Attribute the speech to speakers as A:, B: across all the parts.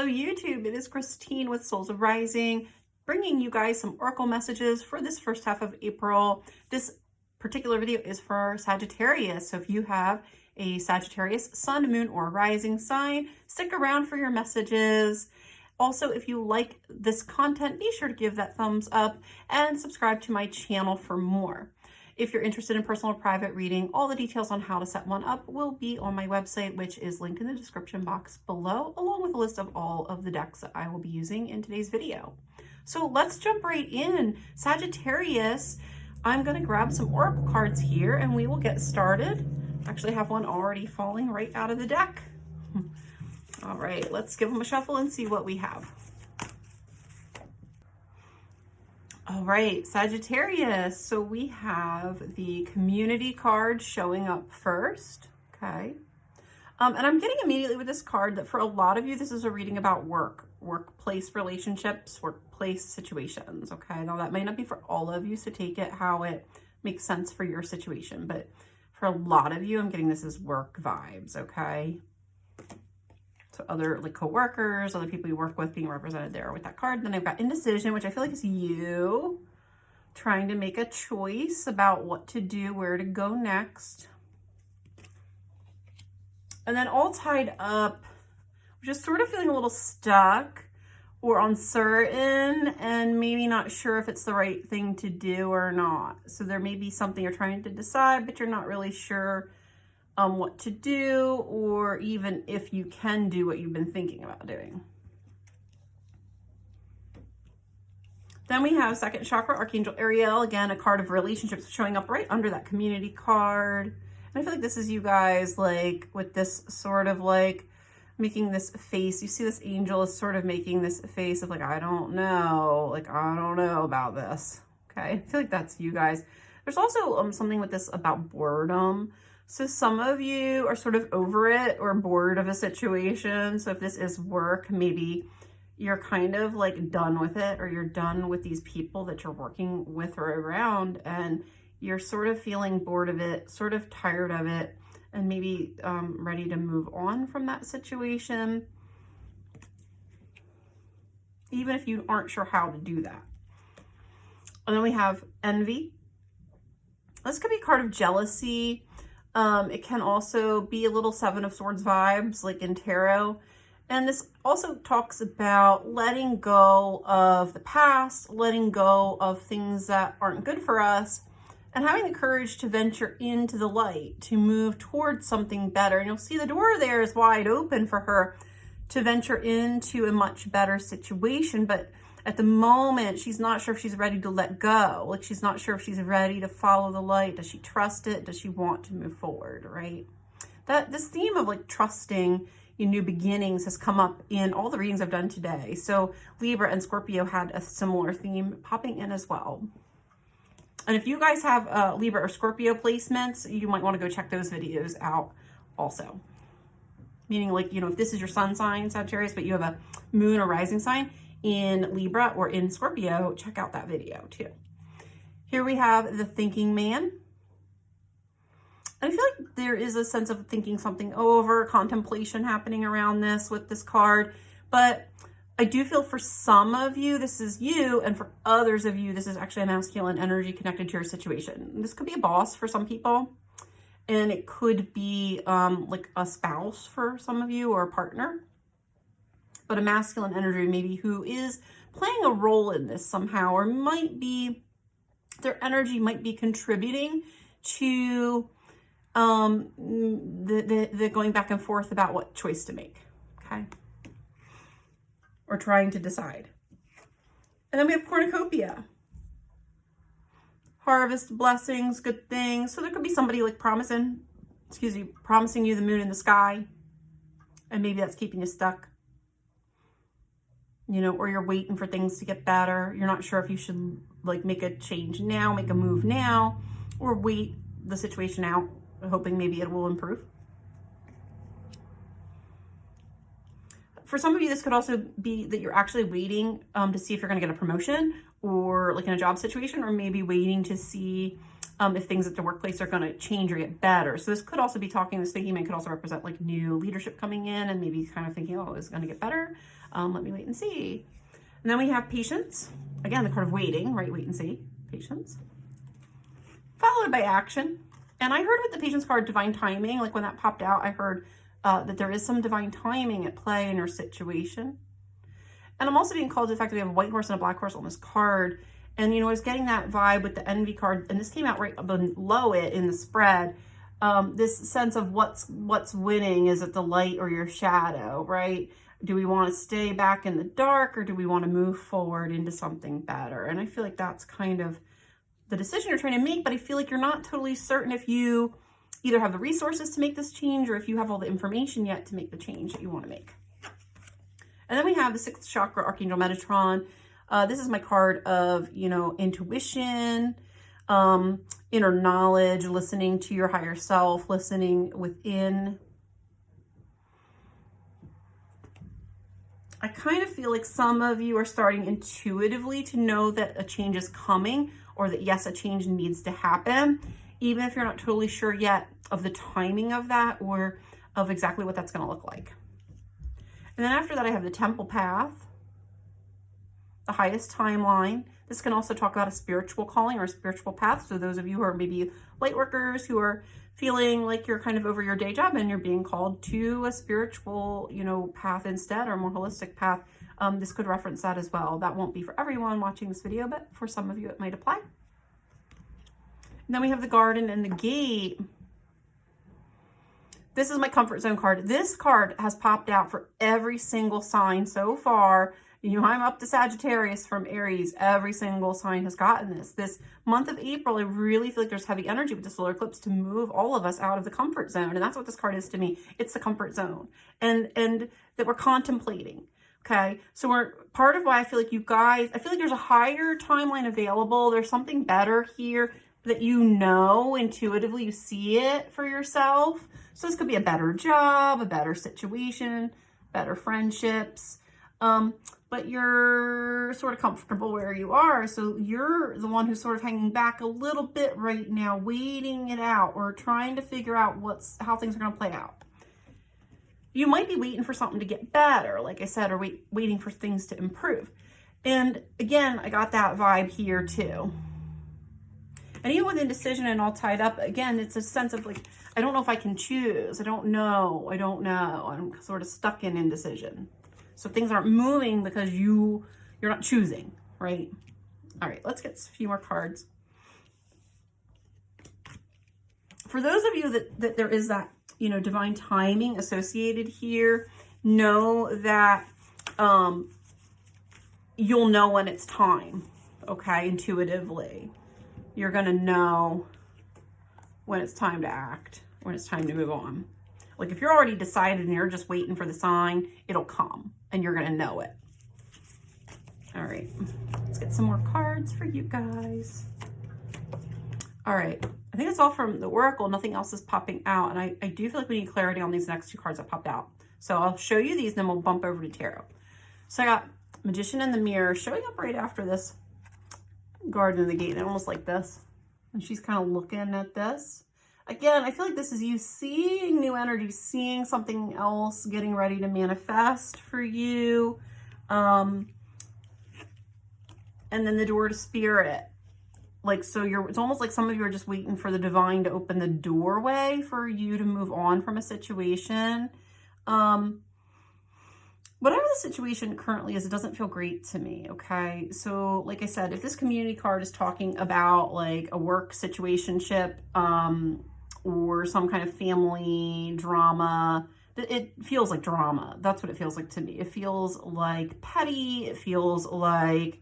A: Hello YouTube, it is Christine with Souls of Rising, bringing you guys some oracle messages for this first half of April. This particular video is for Sagittarius, so if you have a Sagittarius sun, moon, or rising sign, stick around for your messages. Also, if you like this content, be sure to give that thumbs up and subscribe to my channel for more. If you're interested in personal or private reading, all the details on how to set one up will be on my website, which is linked in the description box below, along with a list of all of the decks that I will be using in today's video. So let's jump right in. Sagittarius, I'm going to grab some oracle cards here and we will get started. Actually, I have one already falling right out of the deck. All right, let's give them a shuffle and see what we have. All right, Sagittarius, so we have the community card showing up first, okay? And I'm getting immediately with this card that for a lot of you, this is a reading about workplace relationships, workplace situations, okay? Now that may not be for all of you, so take it how it makes sense for your situation, but for a lot of you, I'm getting this as work vibes, okay? So other like coworkers, other people you work with being represented there with that card. Then I've got indecision, which I feel like is you trying to make a choice about what to do, where to go next. And then all tied up, just sort of feeling a little stuck or uncertain and maybe not sure if it's the right thing to do or not. So there may be something you're trying to decide, but you're not really sure what to do, or even if you can do what you've been thinking about doing. Then we have second chakra, Archangel Ariel, again, a card of relationships showing up right under that community card. And I feel like this is you guys like with this sort of like making this face. You see this angel is sort of making this face of like, I don't know about this. Okay, I feel like that's you guys. There's also something with this about boredom. So some of you are sort of over it or bored of a situation. So if this is work, maybe you're kind of like done with it, or you're done with these people that you're working with or around, and you're sort of feeling bored of it, sort of tired of it, and maybe ready to move on from that situation, even if you aren't sure how to do that. And then we have envy. This could be a card of jealousy. It can also be a little Seven of Swords vibes like in tarot. And this also talks about letting go of the past, letting go of things that aren't good for us, and having the courage to venture into the light, to move towards something better. And you'll see the door there is wide open for her to venture into a much better situation. But at the moment, she's not sure if she's ready to let go. Like she's not sure if she's ready to follow the light. Does she trust it? Does she want to move forward, right? This theme of like trusting in new beginnings has come up in all the readings I've done today. So Libra and Scorpio had a similar theme popping in as well. And if you guys have Libra or Scorpio placements, you might want to go check those videos out also. Meaning like, you know, if this is your sun sign, Sagittarius, but you have a moon or rising sign in Libra or in Scorpio, check out that video too. Here we have the thinking man. And I feel like there is a sense of thinking something over, contemplation happening around this with this card. But I do feel for some of you, this is you, and for others of you, this is actually a masculine energy connected to your situation. This could be a boss for some people, and it could be like a spouse for some of you, or a partner. But a masculine energy maybe who is playing a role in this somehow, or might be, their energy might be contributing to the going back and forth about what choice to make, okay? Or trying to decide. And then we have cornucopia. Harvest, blessings, good things. So there could be somebody like promising you the moon in the sky, and maybe that's keeping you stuck. You know, or you're waiting for things to get better. You're not sure if you should like make a change now, make a move now, or wait the situation out, hoping maybe it will improve. For some of you, this could also be that you're actually waiting to see if you're going to get a promotion, or like in a job situation, or maybe waiting to see if things at the workplace are going to change or get better. So this could also be talking, this thinking man could also represent like new leadership coming in and maybe kind of thinking, oh, it's going to get better. Let me wait and see. And then we have patience. Again, the card of waiting, right? Wait and see. Patience. Followed by action. And I heard with the patience card, divine timing, like when that popped out, I heard that there is some divine timing at play in your situation. And I'm also being called to the fact that we have a white horse and a black horse on this card. And, you know, I was getting that vibe with the envy card, and this came out right below it in the spread. This sense of what's winning. Is it the light or your shadow, right? Do we want to stay back in the dark, or do we want to move forward into something better? And I feel like that's kind of the decision you're trying to make, but I feel like you're not totally certain if you either have the resources to make this change or if you have all the information yet to make the change that you want to make. And then we have the 6th chakra, Archangel Metatron. This is my card of, you know, intuition, inner knowledge, listening to your higher self, listening within. I kind of feel like some of you are starting intuitively to know that a change is coming, or that, yes, a change needs to happen, even if you're not totally sure yet of the timing of that or of exactly what that's going to look like. And then after that, I have the Temple Path, the highest timeline. This can also talk about a spiritual calling or a spiritual path. So those of you who are maybe light workers who are feeling like you're kind of over your day job and you're being called to a spiritual, you know, path instead, or a more holistic path, this could reference that as well. That won't be for everyone watching this video, but for some of you it might apply. And then we have the Garden and the Gate. This is my comfort zone card. This card has popped out for every single sign so far. You know, I'm up to Sagittarius from Aries. Every single sign has gotten this. This month of April, I really feel like there's heavy energy with the solar eclipse to move all of us out of the comfort zone. And that's what this card is to me. It's the comfort zone. And that we're contemplating. Okay. So we're part of why I feel like you guys, I feel like there's a higher timeline available. There's something better here that you know intuitively, you see it for yourself. So this could be a better job, a better situation, better friendships. But you're sort of comfortable where you are. So you're the one who's sort of hanging back a little bit right now, waiting it out or trying to figure out how things are going to play out. You might be waiting for something to get better, like I said, or waiting for things to improve. And again, I got that vibe here too. And even with indecision and all tied up, again, it's a sense of like, I don't know if I can choose. I don't know. I'm sort of stuck in indecision. So things aren't moving because you're not choosing, right? All right, let's get a few more cards. For those of you that there is that, you know, divine timing associated here, know that you'll know when it's time, okay, intuitively. You're going to know when it's time to act, when it's time to move on. Like if you're already decided and you're just waiting for the sign, it'll come and you're going to know it. All right, let's get some more cards for you guys. All right, I think that's all from the Oracle. Nothing else is popping out. And I do feel like we need clarity on these next two cards that popped out. So I'll show you these, then we'll bump over to Tarot. So I got Magician and the Mirror showing up right after this Garden of the Gate, and almost like this. And she's kind of looking at this. Again, I feel like this is you seeing new energy, seeing something else getting ready to manifest for you. And then the Door to Spirit. Like, so it's almost like some of you are just waiting for the divine to open the doorway for you to move on from a situation. Whatever the situation currently is, it doesn't feel great to me, okay? So, like I said, if this community card is talking about like a work situationship, or some kind of family drama, it feels like drama. That's what it feels like to me. It feels like petty. It feels like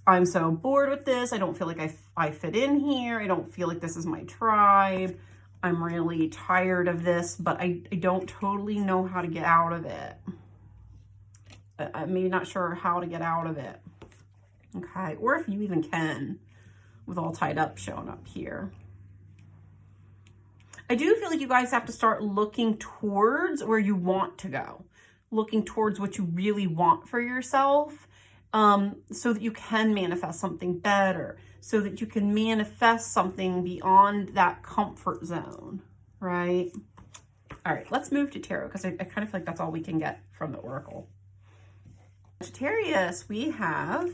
A: I'm so bored with this. I don't feel like I fit in here. I don't feel like this is my tribe. I'm really tired of this, but I don't totally know how to get out of it. I'm maybe not sure how to get out of it. Okay, or if you even can, with all tied up showing up here. I do feel like you guys have to start looking towards where you want to go, looking towards what you really want for yourself, so that you can manifest something better. so that you can manifest something beyond that comfort zone, right? All right, let's move to tarot because I kind of feel like that's all we can get from the oracle. Sagittarius, we have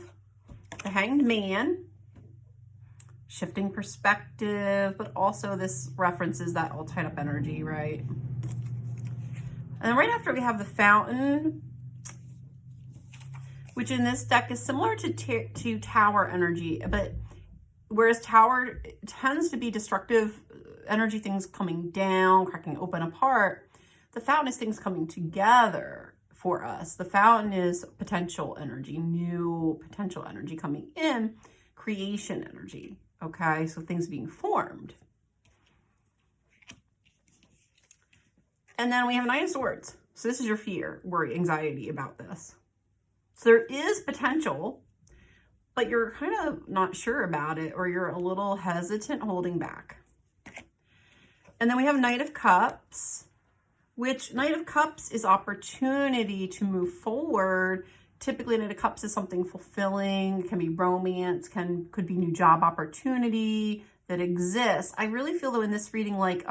A: the Hanged Man, shifting perspective, but also this references that all tied up energy, right? And then right after we have the Fountain, which in this deck is similar to Tower energy, but whereas Tower tends to be destructive energy, things coming down, cracking open apart, the Fountain is things coming together for us. The Fountain is potential energy, new potential energy coming in, creation energy, okay? So things being formed. And then we have Knight of Swords. So this is your fear, worry, anxiety about this. So there is potential, but you're kind of not sure about it, or you're a little hesitant holding back. And then we have Knight of Cups, which Knight of Cups is opportunity to move forward. Typically, Knight of Cups is something fulfilling. It can be romance, could be new job opportunity that exists. I really feel though in this reading, like,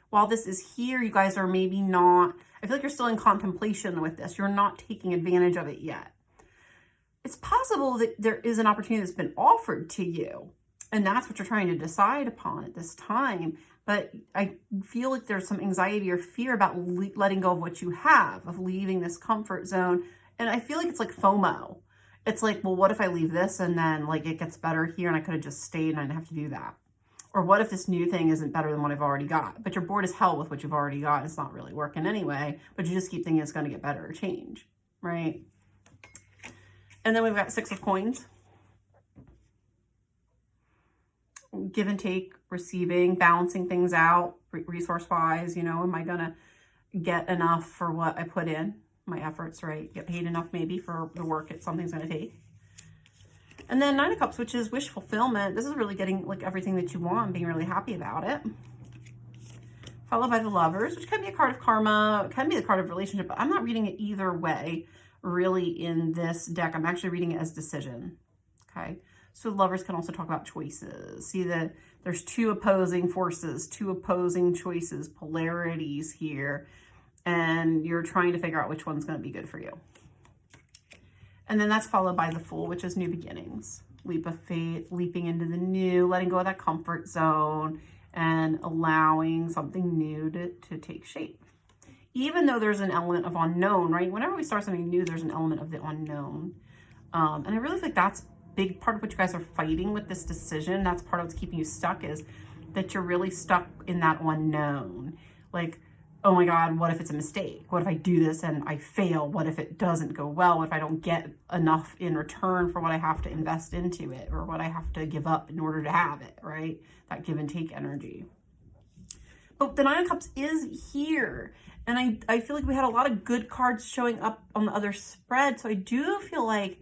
A: while this is here, you guys are maybe not, I feel like you're still in contemplation with this. You're not taking advantage of it yet. It's possible that there is an opportunity that's been offered to you, and that's what you're trying to decide upon at this time. But I feel like there's some anxiety or fear about letting go of what you have, of leaving this comfort zone. And I feel like it's like FOMO. It's like, well, what if I leave this and then like it gets better here and I could have just stayed and I didn't have to do that? Or what if this new thing isn't better than what I've already got? But you're bored as hell with what you've already got. It's not really working anyway, but you just keep thinking it's going to get better or change, right? And then we've got Six of Coins. Give and take, receiving, balancing things out, resource-wise, you know, am I going to get enough for what I put in, my efforts, right? Get paid enough maybe for the work something's going to take. And then Nine of Cups, which is wish fulfillment. This is really getting like everything that you want and being really happy about it. Followed by the Lovers, which can be a card of karma, can be the card of relationship, but I'm not reading it either way really in this deck. I'm actually reading it as decision, okay? So Lovers can also talk about choices. See that there's two opposing forces, two opposing choices, polarities here, and you're trying to figure out which one's going to be good for you. And then that's followed by the Fool, which is new beginnings, leap of faith, leaping into the new, letting go of that comfort zone and allowing something new to take shape. Even though there's an element of unknown, right? Whenever we start something new, there's an element of the unknown. And I really feel like that's big part of what you guys are fighting with this decision. That's part of what's keeping you stuck, is that you're really stuck in that unknown. Like, oh my God, what if it's a mistake? What if I do this and I fail? What if it doesn't go well? What if I don't get enough in return for what I have to invest into it, or what I have to give up in order to have it, right? That give and take energy. But the Nine of Cups is here. And I feel like we had a lot of good cards showing up on the other spread. So I do feel like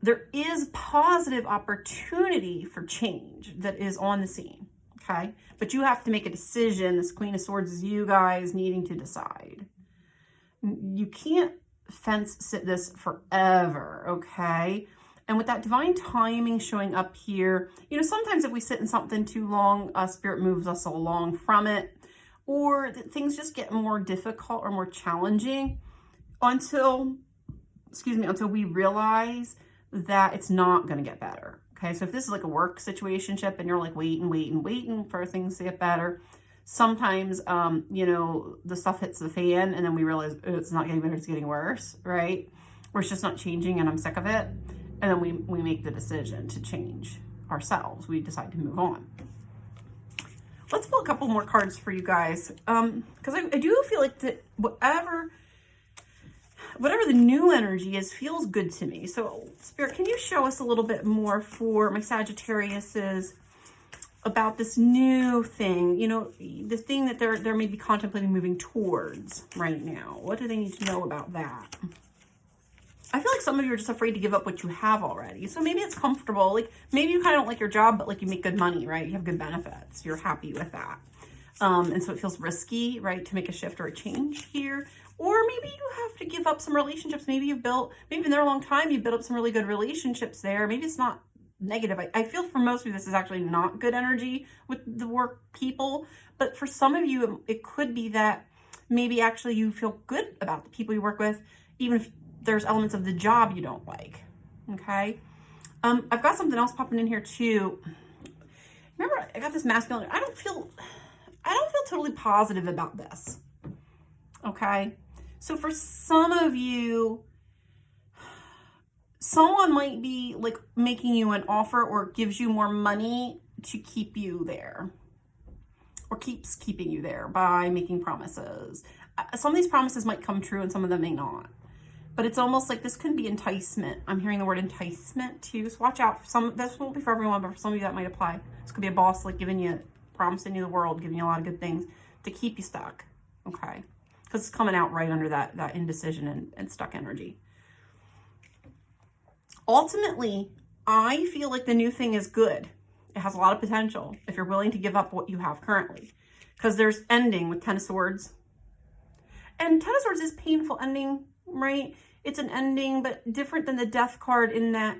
A: there is positive opportunity for change that is on the scene, okay? But you have to make a decision. This Queen of Swords is you guys needing to decide. You can't fence sit this forever, okay? And with that divine timing showing up here, you know, sometimes if we sit in something too long, Spirit moves us along from it, or things just get more difficult or more challenging until we realize that it's not going to get better. Okay, so if this is like a work situationship and you're like waiting for things to get better, sometimes, you know, the stuff hits the fan and then we realize it's not getting better, it's getting worse, right? Or it's just not changing and I'm sick of it. And then we make the decision to change ourselves. We decide to move on. Let's pull a couple more cards for you guys. Because I do feel like that whatever the new energy is feels good to me. So Spirit, can you show us a little bit more for my Sagittariuses about this new thing, you know, the thing that they're maybe contemplating moving towards right now? What do they need to know about that? I feel like some of you are just afraid to give up what you have already. So maybe it's comfortable. Like maybe you kind of don't like your job, but like you make good money, right? You have good benefits. You're happy with that. And so it feels risky, right, to make a shift or a change here. Or maybe you have to give up some relationships. Maybe you've been there a long time. You've built up some really good relationships there. Maybe it's not negative. I feel for most of you, this is actually not good energy with the work people. But for some of you, it could be that maybe actually you feel good about the people you work with, even if there's elements of the job you don't like. Okay. I've got something else popping in here too. Remember, I got this masculine. I don't feel totally positive about this. Okay. So for some of you, someone might be like making you an offer or gives you more money to keep you there, or keeps keeping you there by making promises. Some of these promises might come true and some of them may not. But it's almost like this could be enticement. I'm hearing the word enticement too. So watch out. This won't be for everyone, but for some of you that might apply. This could be a boss like promising you the world, giving you a lot of good things to keep you stuck. Okay. Because it's coming out right under that indecision and stuck energy. Ultimately, I feel like the new thing is good. It has a lot of potential if you're willing to give up what you have currently. Because there's ending with Ten of Swords. And Ten of Swords is painful ending, right? It's an ending, but different than the Death card in that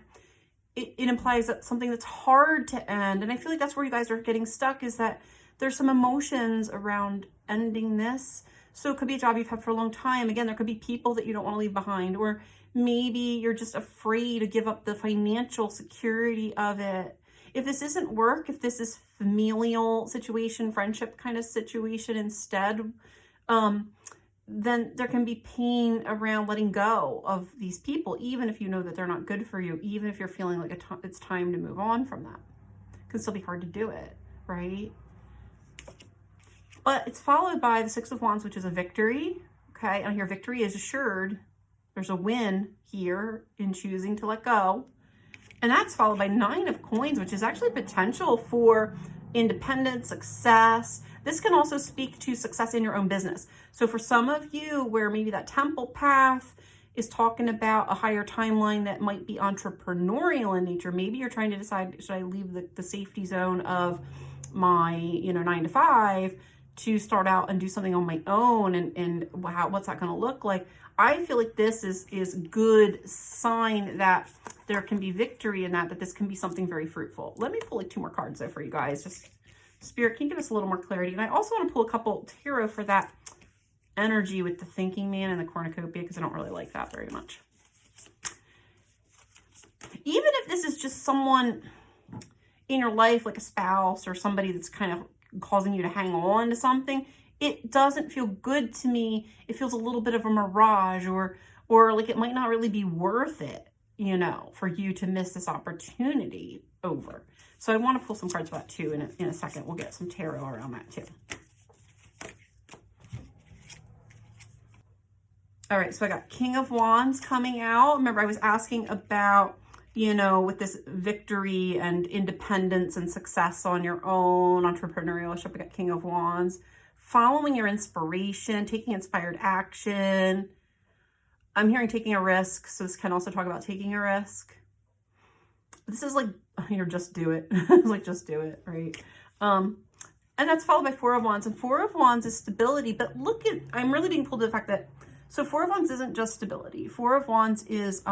A: it implies that something that's hard to end. And I feel like that's where you guys are getting stuck, is that there's some emotions around ending this. So it could be a job you've had for a long time. Again, there could be people that you don't want to leave behind, or maybe you're just afraid to give up the financial security of it. If this isn't work, if this is familial situation, friendship kind of situation instead, then there can be pain around letting go of these people, even if you know that they're not good for you, even if you're feeling like it's time to move on from them. It can still be hard to do it, right? But it's followed by the Six of Wands, which is a victory, okay? And your victory is assured. There's a win here in choosing to let go. And that's followed by Nine of Coins, which is actually potential for independence, success. This can also speak to success in your own business. So for some of you where maybe that temple path is talking about a higher timeline that might be entrepreneurial in nature, maybe you're trying to decide, should I leave the safety zone of my 9 to 5 to start out and do something on my own, and what's that going to look like? I feel like this is good sign that there can be victory in that this can be something very fruitful. Let me pull like 2 more cards though for you guys. Just Spirit, can you give us a little more clarity? And I also want to pull a couple tarot for that energy with the thinking man and the cornucopia, because I don't really like that very much. Even if this is just someone in your life, like a spouse or somebody that's kind of causing you to hang on to something, it doesn't feel good to me. It feels a little bit of a mirage, or like it might not really be worth it, for you to miss this opportunity over. So I want to pull some cards for that too in a second. We'll get some tarot around that too. All right, so I got King of Wands coming out. Remember, I was asking about, with this victory and independence and success on your own, entrepreneurship. I got King of Wands. Following your inspiration, taking inspired action. I'm hearing taking a risk, so this can also talk about taking a risk. This is like, just do it. It's like, just do it, right? And that's followed by Four of Wands. And Four of Wands is stability, but I'm really being pulled to the fact that, so Four of Wands isn't just stability. Four of Wands is,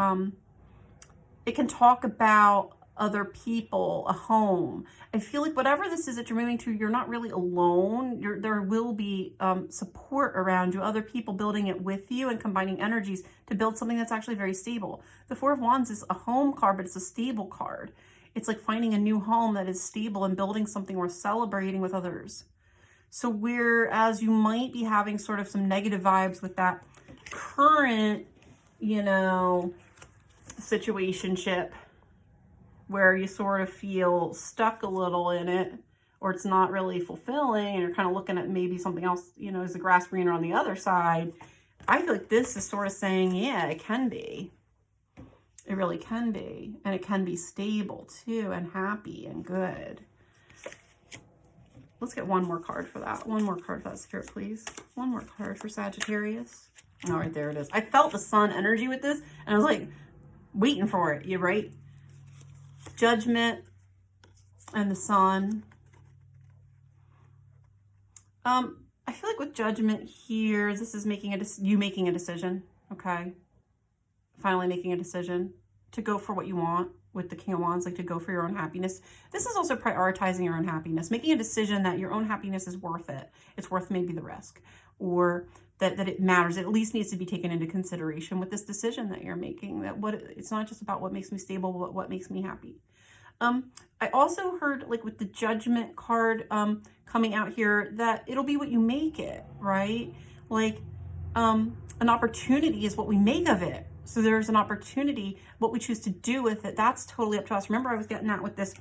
A: it can talk about other people, a home. I feel like whatever this is that you're moving to, you're not really alone. There will be support around you, other people building it with you and combining energies to build something that's actually very stable. The Four of Wands is a home card, but it's a stable card. It's like finding a new home that is stable and building something worth celebrating with others. So whereas you might be having sort of some negative vibes with that current, situationship, where you sort of feel stuck a little in it, or it's not really fulfilling, and you're kind of looking at maybe something else, is the grass greener on the other side. I feel like this is sort of saying, yeah, it can be. It really can be. And it can be stable too, and happy and good. Let's get one more card for that. One more card for that, Spirit, please. One more card for Sagittarius. All right, there it is. I felt the sun energy with this, and I was like waiting for it. You're right. Judgment and the sun. I feel like with Judgment here, this is you making a decision, okay? Finally making a decision to go for what you want. with the King of Wands, like to go for your own happiness. This is also prioritizing your own happiness, making a decision that your own happiness is worth it. It's worth maybe the risk, or that it matters. It at least needs to be taken into consideration with this decision that you're making, that it's not just about what makes me stable, but what makes me happy. I also heard, like with the Judgment card coming out here, that it'll be what you make it, right? Like an opportunity is what we make of it. So there's an opportunity, what we choose to do with it, that's totally up to us. Remember, I was getting that with this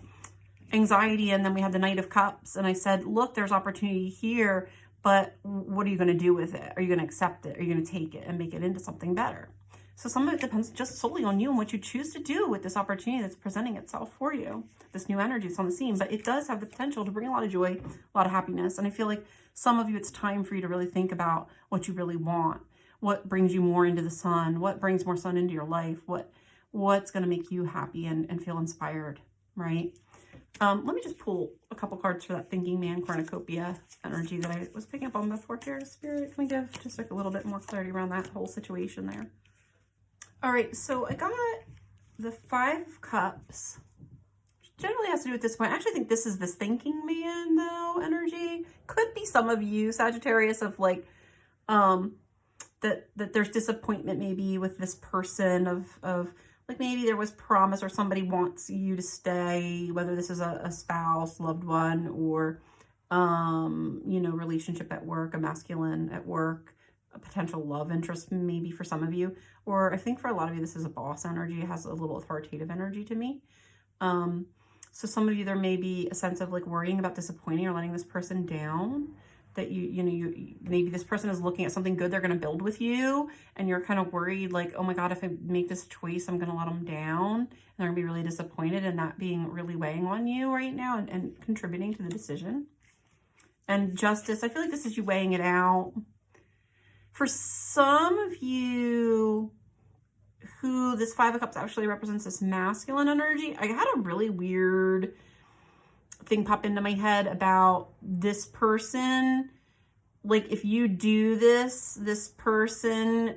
A: anxiety, and then we had the Knight of Cups, and I said, look, there's opportunity here, but what are you going to do with it? Are you going to accept it? Are you going to take it and make it into something better? So some of it depends just solely on you and what you choose to do with this opportunity that's presenting itself for you, this new energy that's on the scene. But it does have the potential to bring a lot of joy, a lot of happiness. And I feel like some of you, it's time for you to really think about what you really want. What brings you more into the sun? What brings more sun into your life? What's going to make you happy and feel inspired, right? Let me just pull a couple cards for that thinking man cornucopia energy that I was picking up on before here. Spirit, can we give just like a little bit more clarity around that whole situation there? All right, so I got the 5 of Cups, which generally has to do with this point. I actually think this is this thinking man, though, energy. Could be some of you, Sagittarius, of like, that there's disappointment maybe with this person of like maybe there was promise or somebody wants you to stay, whether this is a spouse, loved one, or, you know, relationship at work, a masculine at work, a potential love interest maybe for some of you, or I think for a lot of you this is a boss energy. It has a little authoritative energy to me. So some of you, there may be a sense of like worrying about disappointing or letting this person down, that you maybe this person is looking at something good they're going to build with you, and you're kind of worried like, oh my God, if I make this choice, I'm going to let them down, and they're going to be really disappointed, and that being really weighing on you right now and contributing to the decision. And Justice, I feel like this is you weighing it out. For some of you who this 5 of Cups actually represents this masculine energy, I had a really weird thing pop into my head about this person. Like if you do this person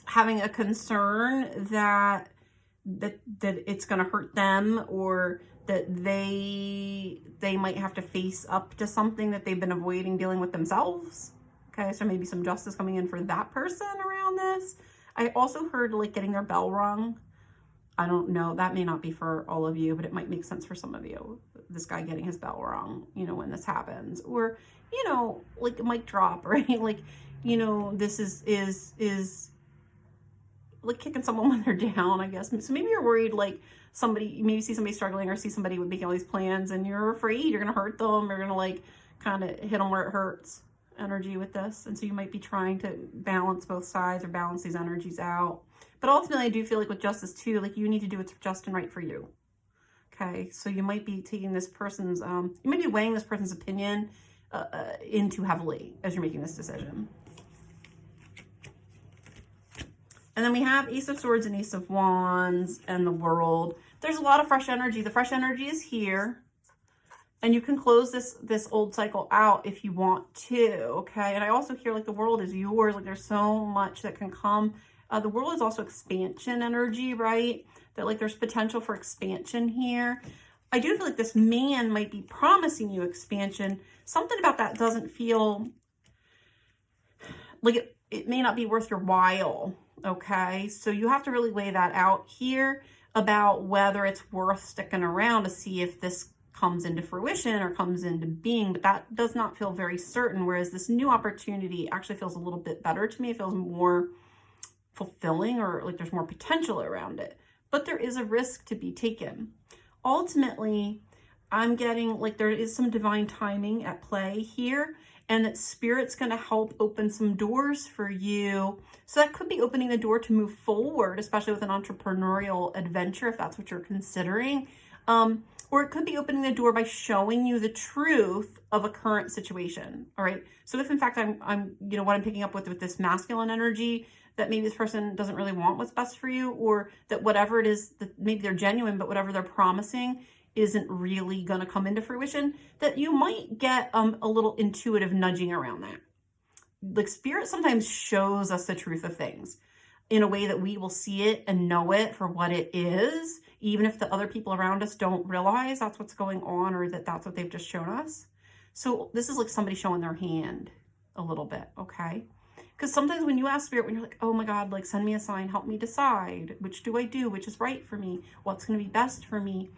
A: having a concern that it's going to hurt them, or that they might have to face up to something that they've been avoiding dealing with themselves. Okay, so maybe some justice coming in for that person around this. I also heard like getting their bell rung. I don't know, that may not be for all of you, but it might make sense for some of you. This guy getting his bell rung, you know, when this happens, or, you know, like a mic drop, right? Like, you know, this is like kicking someone when they're down, I guess. So maybe you're worried, like somebody, maybe see somebody struggling, or see somebody with making all these plans, and you're afraid you're going to hurt them. You're going to like kind of hit them where it hurts energy with this. And so you might be trying to balance both sides or balance these energies out. But ultimately, I do feel like with Justice too, like you need to do what's just and right for you. Okay, so you might be taking this person's, you might be weighing this person's opinion in too heavily as you're making this decision. And then we have Ace of Swords and Ace of Wands and the World. There's a lot of fresh energy. The fresh energy is here. And you can close this old cycle out if you want to, okay? And I also hear like the World is yours. Like there's so much that can come. The World is also expansion energy, right? That like there's potential for expansion here. I do feel like this man might be promising you expansion. Something about that doesn't feel like it may not be worth your while, okay? So you have to really weigh that out here about whether it's worth sticking around to see if this comes into fruition or comes into being, but that does not feel very certain, whereas this new opportunity actually feels a little bit better to me. It feels more fulfilling, or like there's more potential around it, but there is a risk to be taken. Ultimately, I'm getting like there is some divine timing at play here, and that Spirit's going to help open some doors for you. So that could be opening the door to move forward, especially with an entrepreneurial adventure, if that's what you're considering. Or it could be opening the door by showing you the truth of a current situation. All right. So if in fact I'm you know, what I'm picking up with this masculine energy, that maybe this person doesn't really want what's best for you, or that whatever it is that maybe they're genuine, but whatever they're promising isn't really going to come into fruition, that you might get a little intuitive nudging around that. Like Spirit sometimes shows us the truth of things. in a way that we will see it and know it for what it is, even if the other people around us don't realize that's what's going on or that that's what they've just shown us. So this is like somebody showing their hand a little bit, okay? Because sometimes when you ask Spirit, when you're like, oh my God, like send me a sign, help me decide, which do I do, which is right for me, what's going to be best for me,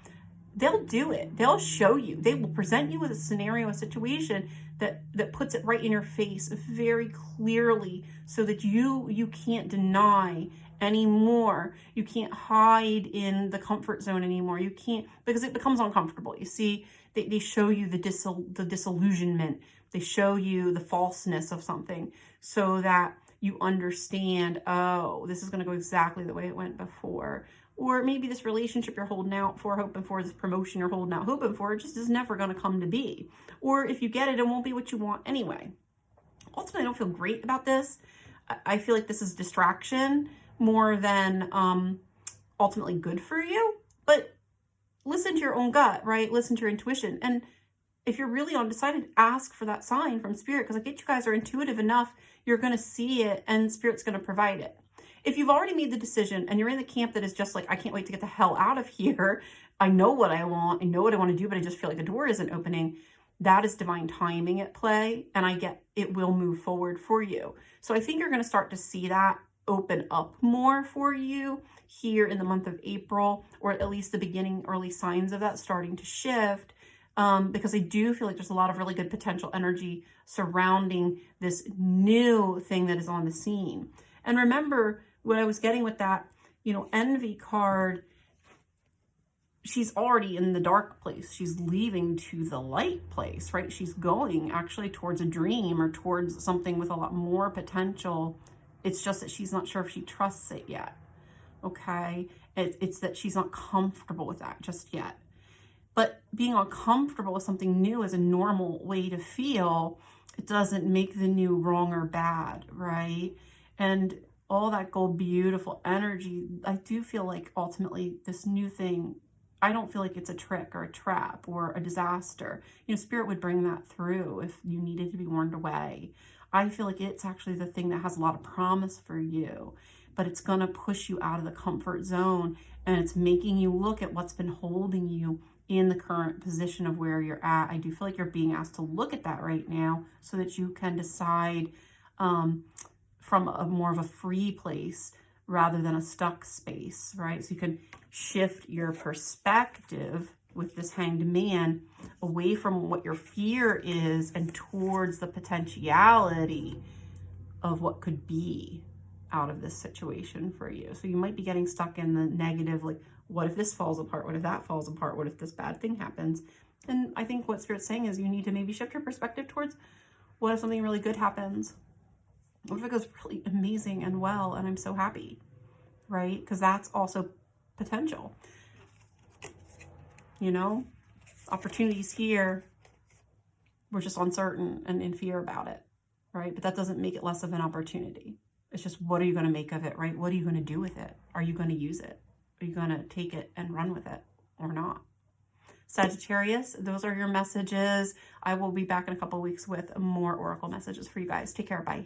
A: they'll do it. They'll show you. They will present you with a scenario, a situation that puts it right in your face very clearly so that you can't deny anymore. You can't hide in the comfort zone anymore. You can't, because it becomes uncomfortable. You see, they show you the disillusionment. They show you the falseness of something so that you understand, oh, this is going to go exactly the way it went before. Or maybe this relationship you're holding out for, hoping for, this promotion you're holding out, hoping for, it just is never going to come to be. Or if you get it, it won't be what you want anyway. Ultimately, I don't feel great about this. I feel like this is distraction more than ultimately good for you. But listen to your own gut, right? Listen to your intuition. And if you're really undecided, ask for that sign from Spirit, because I get you guys are intuitive enough, you're going to see it and Spirit's going to provide it. If you've already made the decision and you're in the camp that is just like, I can't wait to get the hell out of here. I know what I want. I know what I want to do, but I just feel like the door isn't opening. That is divine timing at play. And I get it will move forward for you. So I think you're going to start to see that open up more for you here in the month of April, or at least the beginning, early signs of that starting to shift. Because I do feel like there's a lot of really good potential energy surrounding this new thing that is on the scene. And remember, what I was getting with that, envy card, she's already in the dark place. She's leaving to the light place, right? She's going actually towards a dream or towards something with a lot more potential. It's just that she's not sure if she trusts it yet, okay? It's that she's not comfortable with that just yet. But being uncomfortable with something new is a normal way to feel. It doesn't make the new wrong or bad, right? And all that gold, beautiful energy, I do feel like ultimately this new thing, I don't feel like it's a trick or a trap or a disaster. Spirit would bring that through if you needed to be warned away. I feel like it's actually the thing that has a lot of promise for you, but it's going to push you out of the comfort zone, and it's making you look at what's been holding you in the current position of where you're at. I do feel like you're being asked to look at that right now so that you can decide from a more of a free place rather than a stuck space, right? So you can shift your perspective with this Hanged Man away from what your fear is and towards the potentiality of what could be out of this situation for you. So you might be getting stuck in the negative, like, what if this falls apart? What if that falls apart? What if this bad thing happens? And I think what Spirit's saying is you need to maybe shift your perspective towards, what if something really good happens? What if it goes really amazing and well, and I'm so happy, right? Because that's also potential. Opportunities here, we're just uncertain and in fear about it, right? But that doesn't make it less of an opportunity. It's just, what are you going to make of it, right? What are you going to do with it? Are you going to use it? Are you going to take it and run with it or not? Sagittarius, those are your messages. I will be back in a couple of weeks with more oracle messages for you guys. Take care. Bye.